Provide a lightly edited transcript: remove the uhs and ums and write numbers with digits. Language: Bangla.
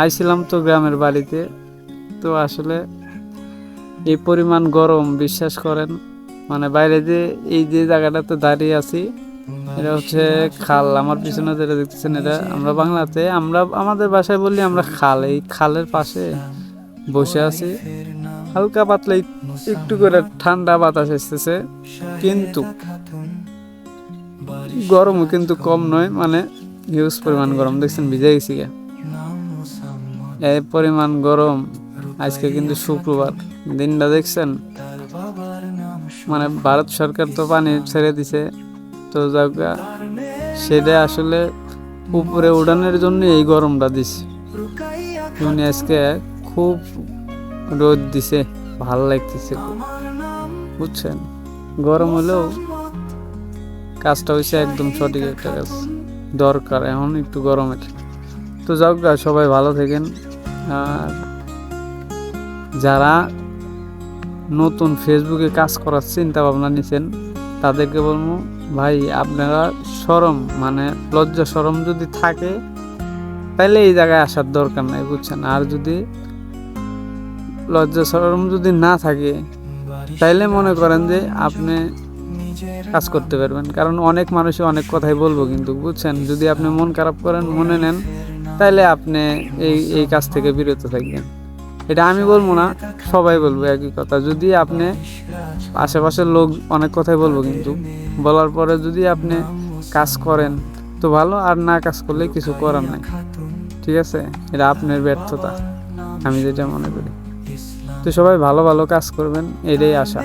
আইছিলাম তো গ্রামের বাড়িতে। তো আসলে এই পরিমাণ গরম, বিশ্বাস করেন। মানে বাইরে যে এই যে জায়গাটাতে দাঁড়িয়ে আছি, এটা হচ্ছে খাল। আমার পিছনে যেটা দেখতেছেন, এটা আমরা বাংলাতে আমাদের ভাষায় বললি আমরা খাল। এই খালের পাশে বসে আছি, হালকা পাতলা একটু করে ঠান্ডা বাতাস আসতেছে, কিন্তু গরমও কিন্তু কম নয়। মানে হিউজ পরিমাণ গরম, দেখছেন ভিজে গেছি গে। এই পরিমাণ গরম। আজকে কিন্তু শুক্রবার, দিনটা দেখছেন। মানে ভারত সরকার তো পানি ছেড়ে দিছে, তো জায়গা সেটা আসলে উপরে উড়ানোর জন্য এই গরমটা দিছে। মানে আজকে খুব রোদ দিছে, ভাল লাগতেছে খুব, বুঝছেন। গরম হলেও কাজটা হয়েছে একদম সঠিক একটা কাজ, দরকার এখন একটু গরমের। তো যাক, সবাই ভালো থাকেন। আর যারা নতুন ফেসবুকে কাজ করার চিন্তা ভাবনা নিছেন, তাদেরকে বলবো, ভাই আপনারা শরম, মানে লজ্জা শরম যদি থাকে, তাহলে এই জায়গায় আসার দরকার নাই, বুঝছেন। আর যদি লজ্জা শরম যদি না থাকে, তাইলে মনে করেন যে আপনি কাজ করতে পারবেন। কারণ অনেক মানুষই অনেক কথাই বলবো, কিন্তু বুঝছেন, যদি আপনি মন খারাপ করেন, মনে নেন, তাইলে আপনি এই কাজ থেকে বিরত থাকবেন। এটা আমি বলবো না, সবাই বলবো একই কথা। যদি আপনি আশেপাশের লোক অনেক কথাই বলবো, কিন্তু বলার পরে যদি আপনি কাজ করেন তো ভালো, আর না কাজ করলে কিছু করার নাই, ঠিক আছে। এটা আপনার ব্যর্থতা, আমি যেটা মনে করি। তো সবাই ভালো ভালো কাজ করবেন, এটাই আশা।